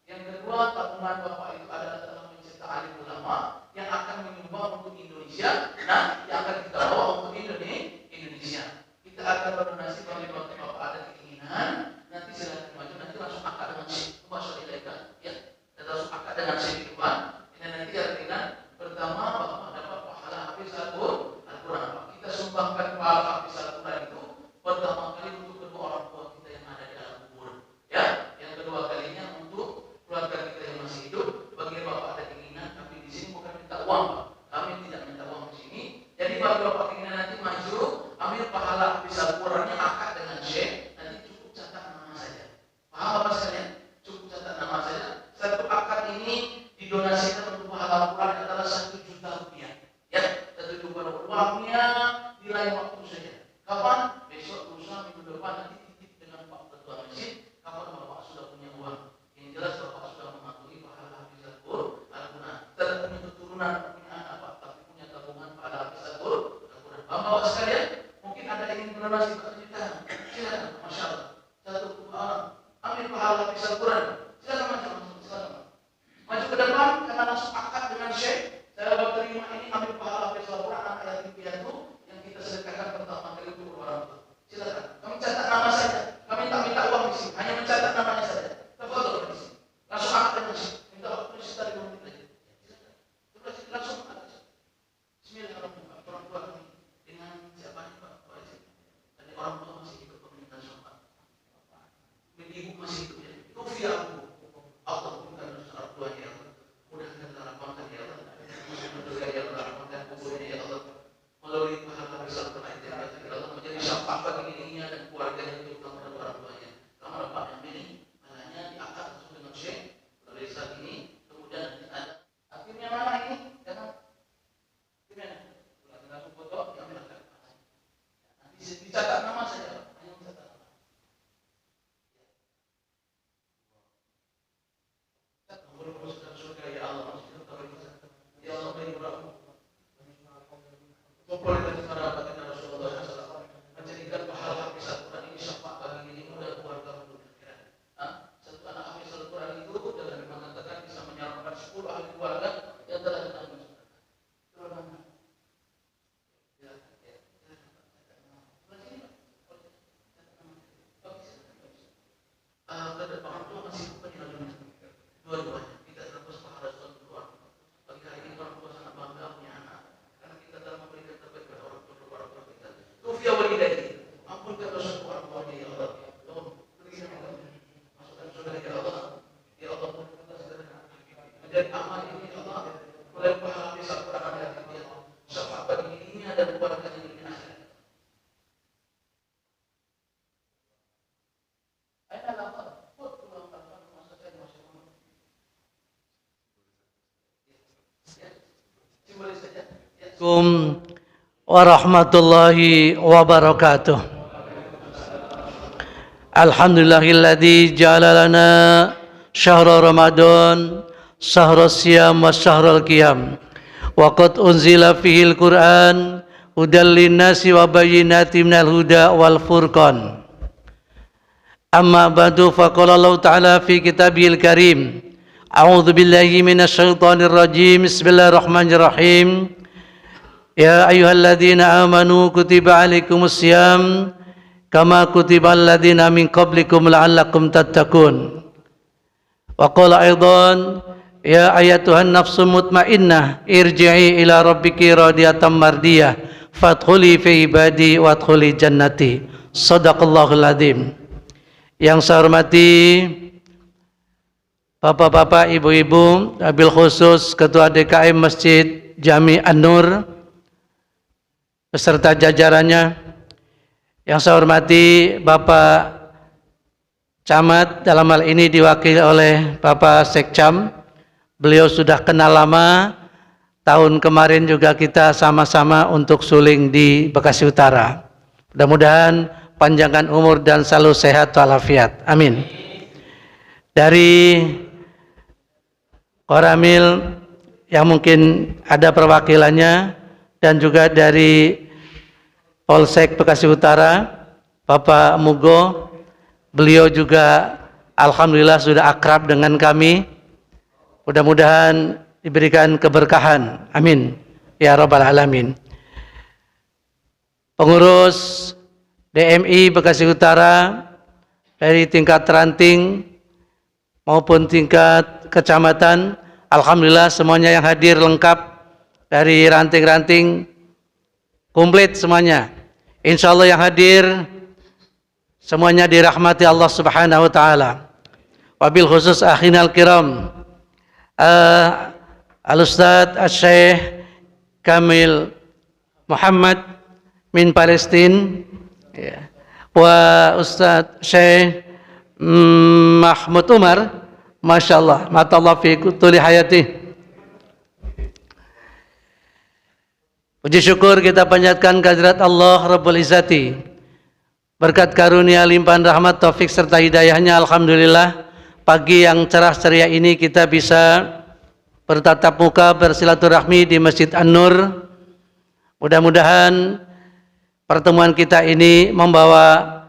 Yang kedua, tabungan bapak itu adalah dalam mencetak alim ulama yang akan menyumbang untuk Indonesia. Nah, yang akan kita bawa untuk Indonesia. Kita akan berdonasi bagi bapak-bapak ada keinginan. Nanti silakan maju, nanti langsung akad dengan syekh. Ya, dan langsung akad dengan syekh di depan. Ini nanti artinya pertama bapak dapat pahala hafizatul Al-Quran. Kita sumbangkan pahala hafiz Al-Quran itu pertama kali untuk kedua orang tua kita yang ada di dalam kubur. Ya, yang kedua kalinya untuk keluarga kita yang masih hidup. Bagi bapak ada keinginan, tapi di sini bukan minta uang, Pak. Kami tidak minta uang di sini. Jadi bagi bapak keinginan nanti maju, ambil pahala hafiz Al-Qurannya akad dengan syekh. Nanti cukup catat nama saja. Paham Bapak sekalian? Cukup catat nama saja. Satu akad ini didonasikan untuk pahala Al-Quran adalah 1 juta rupiah. Ya, 1 juta uangnya nilai waktu saja. Kapan? Besok, lusa, minggu depan nanti titip dengan Pak Ketua Masjid. Kapan Bapak sudah punya uang? Yang jelas Bapak sudah mematuhi pahala hafiz Al-Quran. Tidak punya keturunan, punya anak Pak, tapi punya tabungan pahala hafiz Al-Quran. Bapak sekalian, mungkin ada yang ingin berdonasi Pak Juta. Silakan, Masya Allah. 1 orang ambil pahala hafiz Al-Quran. Silakan maju, silakan. Maju ke depan karena langsung akad dengan syekh. Saya berterima ini ambil pahala hafiz Al-Quran anak yatim piatu yang kita sedekahkan pertama kali untuk orang tua. Silakan. Kami catat nama saja. Kami tak minta uang di sini, hanya mencatat namanya saja. Tafadhol di sini. Langsung akad dengan syekh. Minta waktu sekitar 5 menit aja. Silakan. Terus langsung akad. Bismillahirrahmanirrahim. Orang tua kami dengan siapa nih Pak? Tadi orang tua masih hidup pemerintah sholat. Ibu masih hidup ya. Itu via aku. Allah bukan orang tua ya Allah. Mudahkan lapangkan ya Allah. Mudahkan ya Allah, lapangkan kuburnya ya Allah. Melalui pahala hafiz Al-Quran ya Allah menjadi syafaat bagi dirinya dan keluarganya terutama dan orang tuanya. Sama Bapak yang ini pahalanya diakad langsung dengan syekh dari saat ini. Kemudian nanti ada akhirnya mana ini? Jangan gimana? Langsung foto diambil akad. Nanti dicatat nama saja. Hanya mencatat nama. Ya Allah, ya Allah beri berapa? Kumpul dari para baginda Rasulullah SAW menjadikan pahala hafiz Al-Quran ini syafaat bagi dirimu dan keluarga untuk akhirat. Satu anak hafiz Al-Quran itu dalam mengatakan bisa menyarankan 10 ahli keluarga yang telah ditanggung. Orang tua masih punya dua-duanya. Kita terlepas pahala suatu keluarga. Bagi hari ini orang tua sangat bangga punya anak, karena kita telah memberikan terbaik kepada orang tua kita. Tufia walidayhi, ampunkan dosa orang tua ya Allah. Tolong berikan masukkan saudara ya Allah. Ya Allah, menjadi amal ini ya Allah. Mulai pahala hafiz Al-Quran dan dia syafaat bagi dirinya dan keluarganya di akhirat. Aina lafaz Assalamualaikum warahmatullahi wabarakatuh. Alhamdulillahilladzi ja'ala lana syahra Ramadan syahra siyam wa syahrul qiyam wa qad unzila fihil Qur'an hudal linnasi wa bayyinatin minal huda wal furqan. Amma ba'du faqala Allah ta'ala fi kitabihil karim. A'udzu billahi minasy syaithanir rajim. Bismillahirrahmanirrahim. Ya ayyuhalladzina amanu kutiba alaikumus syiyam kama kutiba alladzina min qablikum la'allakum tattaqun. Wa qala aidan ya ayyatuhan nafsul mutmainnah irji'i ila rabbiki radiyatan mardiyah fadkhuli fi ibadi wadkhuli jannati. Shadaqallahul adzim. Yang saya hormati Bapak-bapak, ibu-ibu, wabil khusus Ketua DKM Masjid Jami An-Nur beserta jajarannya. Yang saya hormati Bapak Camat, dalam hal ini diwakili oleh Bapak Sekcam. Beliau sudah kenal lama. Tahun kemarin juga kita sama-sama untuk suling di Bekasi Utara. Mudah-mudahan panjangkan umur dan selalu sehat walafiat. Amin. Dari Koramil yang mungkin ada perwakilannya dan juga dari Polsek Bekasi Utara, Bapak Mugo, beliau juga alhamdulillah sudah akrab dengan kami. Mudah-mudahan diberikan keberkahan. Amin. Ya Rabbal Alamin. Pengurus DMI Bekasi Utara dari tingkat ranting maupun tingkat kecamatan, alhamdulillah semuanya yang hadir lengkap, dari ranting-ranting komplit semuanya. Insya Allah yang hadir semuanya dirahmati Allah Subhanahu wa taala. Wabil khusus akhinal kiram Al-Ustadz Al-Syekh Kamil Muhammad min Palestin, wa Ustadz Syekh Mahmud Umar, Masya Allah, matallah fi tuli hayati. Puji syukur kita panjatkan kehadirat Allah Rabbul Izzati. Berkat karunia limpahan rahmat taufik serta hidayahnya, alhamdulillah pagi yang cerah ceria ini kita bisa bertatap muka bersilaturahmi di Masjid An-Nur. Mudah-mudahan pertemuan kita ini membawa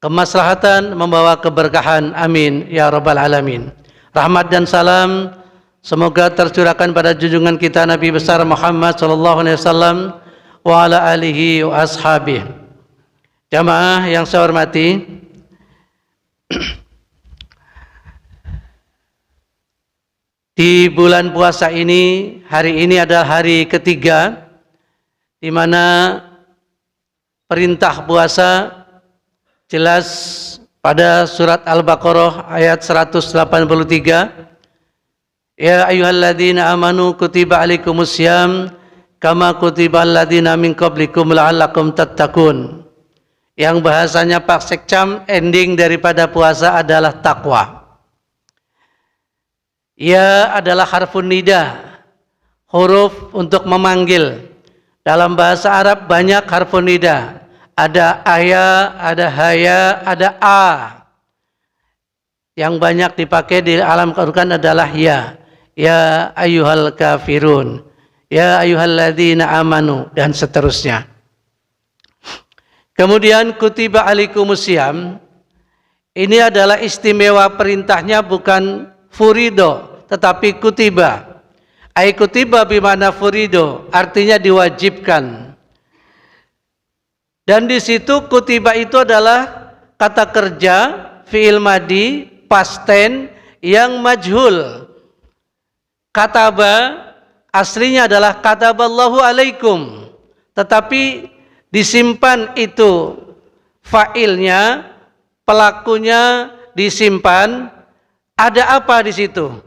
kemaslahatan, membawa keberkahan. Amin ya Rabbal Alamin. Rahmat dan salam semoga tercurahkan pada junjungan kita Nabi besar Muhammad sallallahu alaihi wasallam wa ala alihi wa ashabihi. Jamaah yang saya hormati, di bulan puasa ini, hari ini adalah hari ketiga di mana perintah puasa jelas pada surat Al-Baqarah ayat 183. Ya ayyuhalladzina amanu kutiba alaikumussyam kama kutiba alladzina min qablikum la'allakum tattaqun. Yang bahasanya Pak Sekcam, ending daripada puasa adalah takwa. Ya adalah harfun nida, huruf untuk memanggil. Dalam bahasa Arab banyak harfun nida. Ada aya, ada haya, ada a. Yang banyak dipakai di alam Al-Quran adalah ya. Ya ayyuhal kafirun, ya ayyuhalladzina amanu, dan seterusnya. Kemudian kutiba alaikumussyam, ini adalah istimewa perintahnya bukan furido, tetapi kutiba. Ai kutiba bimana furido, artinya diwajibkan. Dan di situ kutiba itu adalah kata kerja fi'il madi past tense yang majhul. Kataba aslinya adalah kataballahu alaikum, tetapi disimpan itu fa'ilnya, pelakunya disimpan. Ada apa di situ?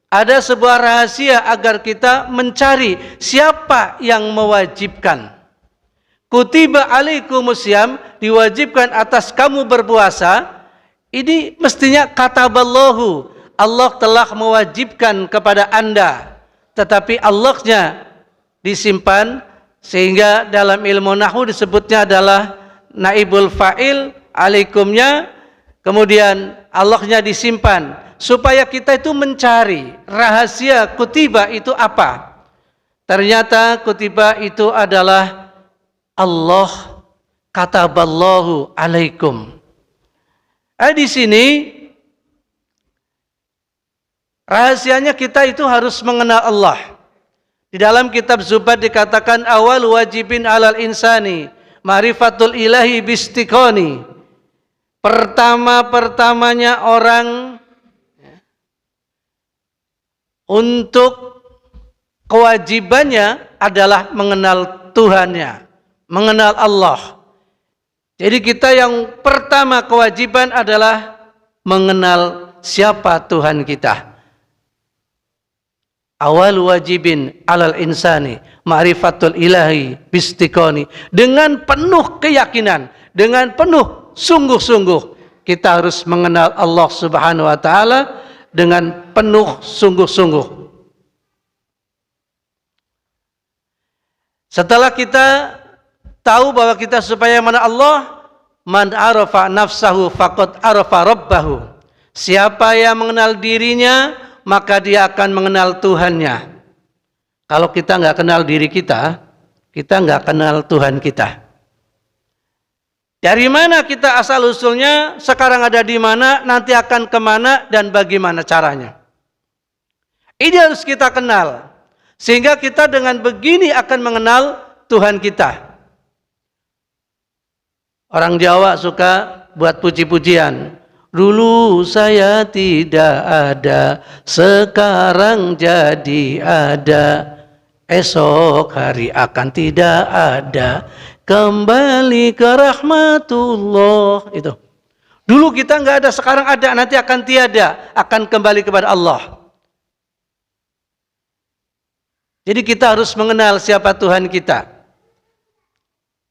Ada sebuah rahasia agar kita mencari siapa yang mewajibkan. Kutiba alaikumussyam, diwajibkan atas kamu berpuasa. Ini mestinya kataballahu, Allah telah mewajibkan kepada Anda, tetapi Allahnya disimpan, sehingga dalam ilmu nahwu disebutnya adalah naibul fa'il, alaikumnya, kemudian Allahnya disimpan, supaya kita itu mencari rahasia kutiba itu apa. Ternyata kutiba itu adalah Allah kataballahu alaikum. Di sini rahasianya kita itu harus mengenal Allah. Di dalam kitab Zubat dikatakan awal wajibin alal insani ma'rifatul ilahi bistiqoni. Pertama-pertamanya orang untuk kewajibannya adalah mengenal Tuhannya. mengenal Allah. Jadi kita yang pertama kewajiban adalah mengenal siapa Tuhan kita. Awal wajibin alal insani ma'rifatul ilahi bistiqoni. Dengan penuh keyakinan, dengan penuh sungguh-sungguh kita harus mengenal Allah Subhanahu wa taala dengan penuh sungguh-sungguh. Setelah kita tahu bahwa kita supaya mengenal Allah, man arafa nafsahu faqad arafa rabbahu. Siapa yang mengenal dirinya, maka dia akan mengenal Tuhannya. Kalau kita nggak kenal diri kita nggak kenal Tuhan kita. Dari mana kita asal usulnya, sekarang ada di mana, nanti akan kemana, dan bagaimana caranya. Ini harus kita kenal. Sehingga kita dengan begini akan mengenal Tuhan kita. Orang Jawa suka buat puji-pujian. Dulu saya tidak ada, sekarang jadi ada. Esok hari akan tidak ada, kembali ke rahmatullah. Itu. Dulu kita nggak ada, sekarang ada, nanti akan tiada, akan kembali kepada Allah. Jadi kita harus mengenal siapa Tuhan kita.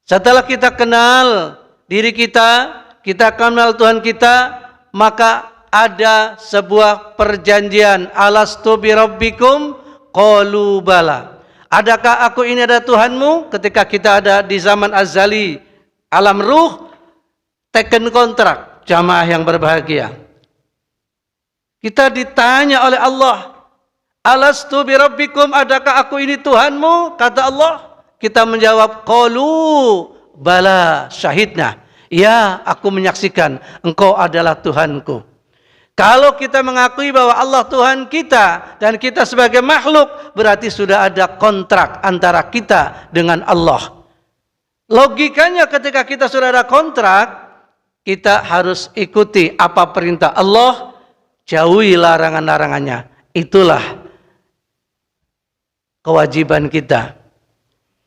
Setelah kita kenal diri kita kenal Tuhan kita, maka ada sebuah perjanjian. Alastu birabbikum qalu bala. Adakah aku ini ada Tuhanmu? Ketika kita ada di zaman azali, alam ruh, taken kontrak, jamaah yang berbahagia. Kita ditanya oleh Allah, alastu birabbikum, adakah aku ini Tuhanmu? Kata Allah, kita menjawab, qalu bala syahidna. Ya, aku menyaksikan engkau adalah Tuhanku. Kalau kita mengakui bahwa Allah Tuhan kita dan kita sebagai makhluk, berarti sudah ada kontrak antara kita dengan Allah. Logikanya ketika kita sudah ada kontrak, kita harus ikuti apa perintah Allah, jauhi larangan-larangannya. Itulah kewajiban kita.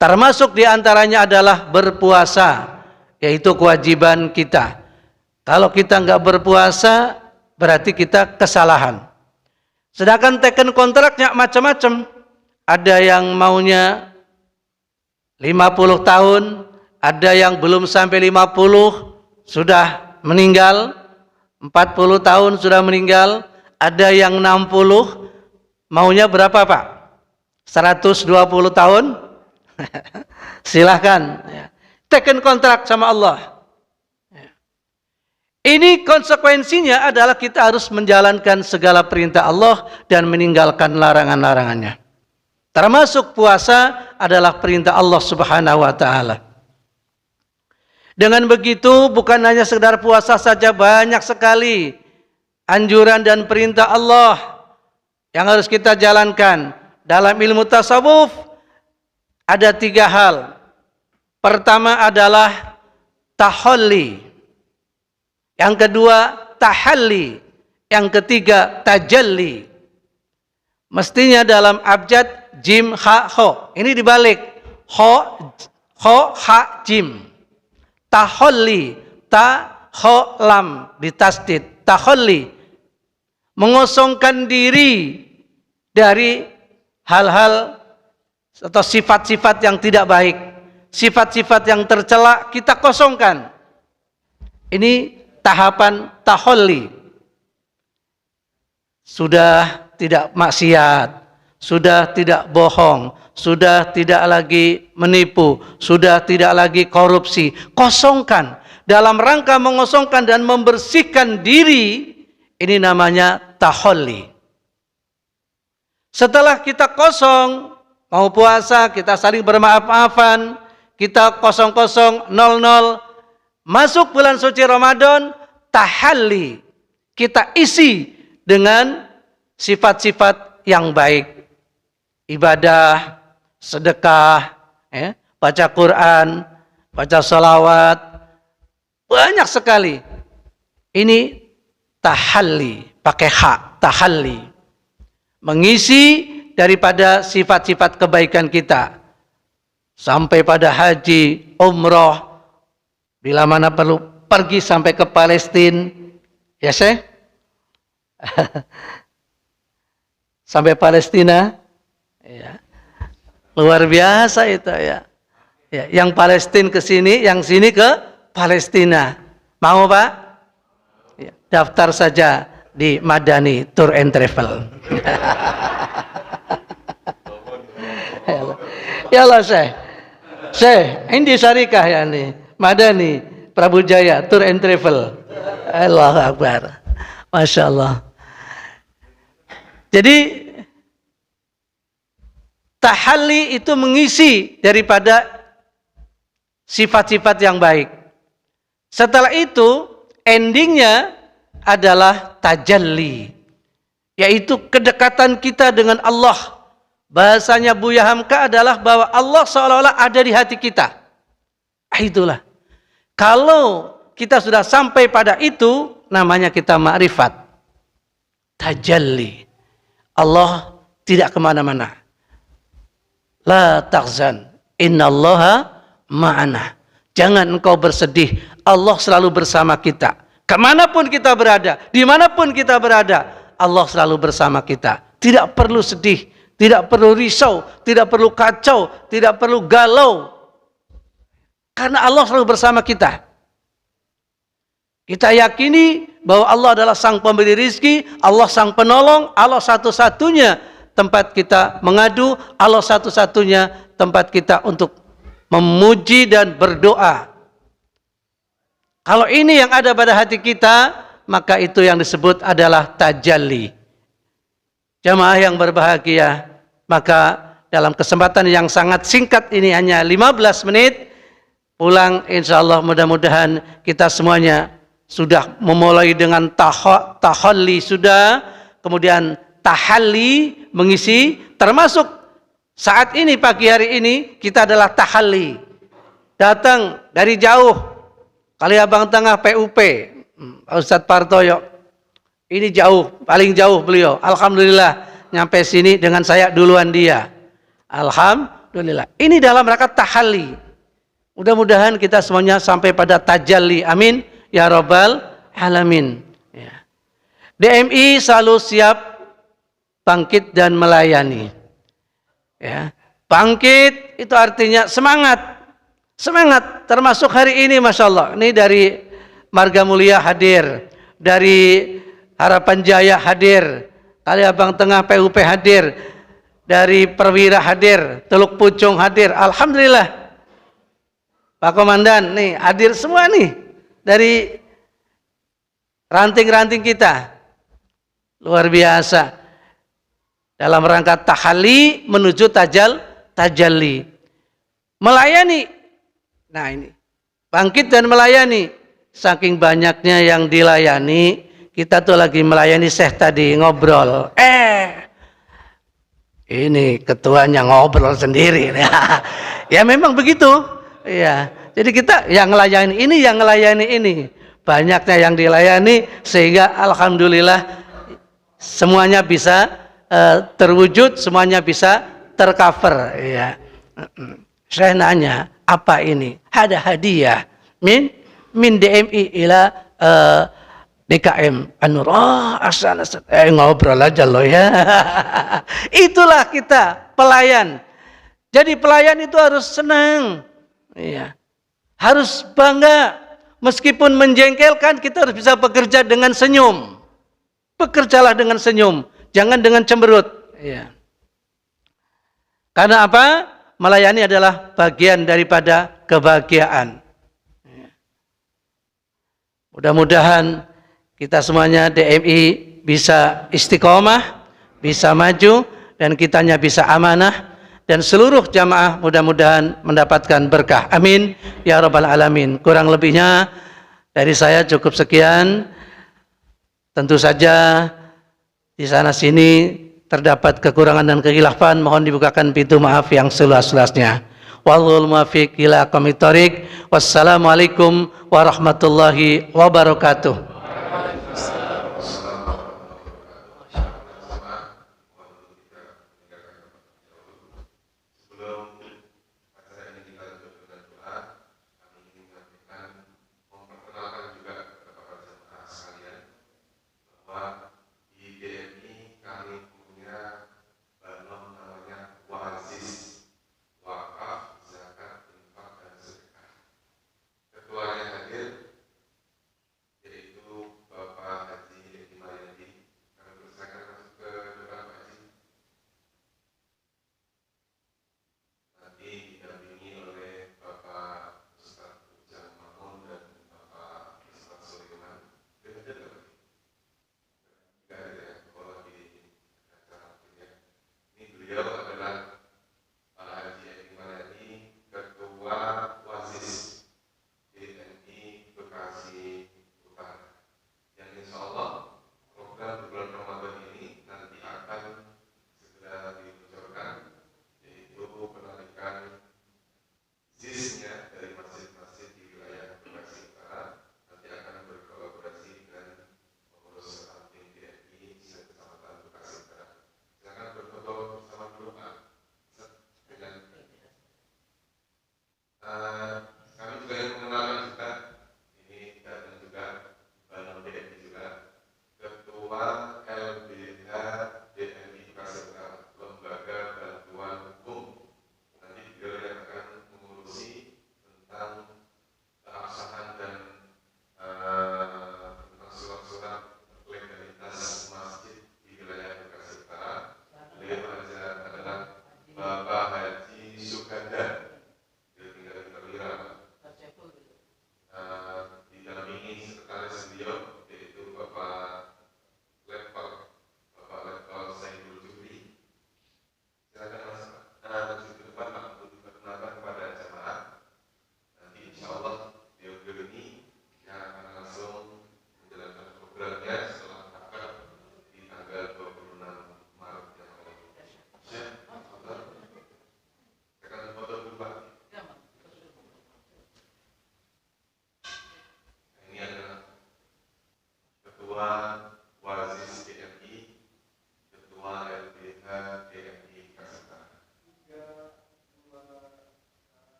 Termasuk diantaranya adalah berpuasa, yaitu kewajiban kita. Kalau kita nggak berpuasa, berarti kita kesalahan. Sedangkan teken kontraknya macam-macam. Ada yang maunya 50 tahun, ada yang belum sampai 50 sudah meninggal, 40 tahun sudah meninggal, ada yang 60. Maunya berapa, Pak? 120 tahun? Silahkan. Teken kontrak sama Allah. Ini konsekuensinya adalah kita harus menjalankan segala perintah Allah dan meninggalkan larangan-larangannya. Termasuk puasa adalah perintah Allah Subhanahu wa taala. Dengan begitu bukan hanya sekedar puasa saja, banyak sekali anjuran dan perintah Allah yang harus kita jalankan. Dalam ilmu tasawuf ada 3 hal. Pertama adalah tahalli. Yang kedua, tahalli. Yang ketiga, tajalli. Mestinya dalam abjad jim, ha, ho. Ini dibalik. Ho, ha, jim. Tahalli. Ta, ho, lam. Ditasdid. Tahalli. Mengosongkan diri dari hal-hal atau sifat-sifat yang tidak baik. Sifat-sifat yang tercela kita kosongkan. Ini tahapan tahalli. Sudah tidak maksiat, sudah tidak bohong, sudah tidak lagi menipu, sudah tidak lagi korupsi. Kosongkan. Dalam rangka mengosongkan dan membersihkan diri, ini namanya tahalli. Setelah kita kosong, mau puasa, kita saling bermaaf-maafan, kita kosong-kosong, 0-0, masuk bulan suci Ramadan, tahalli. Kita isi dengan sifat-sifat yang baik. Ibadah, sedekah, baca Quran, baca salawat. Banyak sekali. Ini tahalli, pakai hak, tahalli. Mengisi daripada sifat-sifat kebaikan kita. sampai pada haji, umroh, bila mana perlu pergi sampai ke Palestina, ya Syekh? Sampai Palestina, ya. Luar biasa itu ya. Ya, yang Palestina ke sini, yang sini ke Palestina. Mau Pak? Ya, daftar saja di Madani Tour and Travel. Ya Allah Syekh, ini syarikah ya nih, Madani, Prabu Jaya, Tour and Travel. Allahu Akbar. Masya Allah. Jadi tahalli itu mengisi daripada sifat-sifat yang baik. Setelah itu endingnya adalah tajalli, yaitu kedekatan kita dengan Allah. Bahasanya Buya Hamka adalah bahwa Allah seolah-olah ada di hati kita. Itulah. Kalau kita sudah sampai pada itu, namanya kita ma'rifat. Tajalli. Allah tidak kemana-mana. La tahzan, innallaha ma'ana. Jangan engkau bersedih, Allah selalu bersama kita. Kemanapun kita berada, dimanapun kita berada, Allah selalu bersama kita. Tidak perlu sedih, tidak perlu risau, tidak perlu kacau, tidak perlu galau. Karena Allah selalu bersama kita. Kita yakini bahwa Allah adalah sang pemberi rizki, Allah sang penolong, Allah satu-satunya tempat kita mengadu, Allah satu-satunya tempat kita untuk memuji dan berdoa. Kalau ini yang ada pada hati kita, maka itu yang disebut adalah tajalli. Jamaah yang berbahagia, maka dalam kesempatan yang sangat singkat ini, hanya 15 menit, pulang insya Allah mudah-mudahan kita semuanya sudah memulai dengan tahalli sudah, kemudian tahalli mengisi, termasuk saat ini pagi hari ini kita adalah tahalli, datang dari jauh, Kaliabang Tengah PUP, Ustadz Partoyo, ini jauh, paling jauh beliau, alhamdulillah nyampe sini dengan saya duluan dia, alhamdulillah. Ini dalam rangka tahalli, mudah-mudahan kita semuanya sampai pada tajalli, amin ya rabbal alamin. Ya. DMI selalu siap bangkit dan melayani. Ya. Bangkit itu artinya semangat. Semangat, termasuk hari ini Masya Allah. Ini dari Marga Mulia hadir, dari Harapan Jaya hadir, Kaliabang Tengah PUP hadir, dari Perwira hadir, Teluk Pucung hadir. Alhamdulillah. Pak Komandan nih hadir semua nih. Dari ranting-ranting kita, luar biasa dalam rangka tahalli menuju tajalli, melayani. Nah ini bangkit dan melayani, saking banyaknya yang dilayani, kita tuh lagi melayani Syekh tadi ngobrol, ini ketuanya ngobrol sendiri. Ya memang begitu ya. Jadi kita yang melayani ini, banyaknya yang dilayani sehingga alhamdulillah semuanya bisa terwujud, semuanya bisa tercover. Ya. Saya nanya, apa ini? Ada hadiah min DMI ila DKM Anur. Oh, asal ngobrol aja loh ya. Itulah kita pelayan. Jadi pelayan itu harus senang. Iya. Harus bangga, meskipun menjengkelkan, kita harus bisa bekerja dengan senyum. Bekerjalah dengan senyum, jangan dengan cemberut. Ya. Karena apa? Melayani adalah bagian daripada kebahagiaan. Ya. Mudah-mudahan kita semuanya DMI bisa istiqomah, bisa maju, dan kitanya bisa amanah. Dan seluruh jamaah mudah-mudahan mendapatkan berkah. Amin ya rabbal alamin. Kurang lebihnya dari saya cukup sekian. Tentu saja di sana sini terdapat kekurangan dan kekhilafan, mohon dibukakan pintu maaf yang seluas-luasnya. Wallahul muwaffiq ila aqwamit thoriq. Wassalamualaikum warahmatullahi wabarakatuh.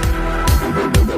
wabarakatuh.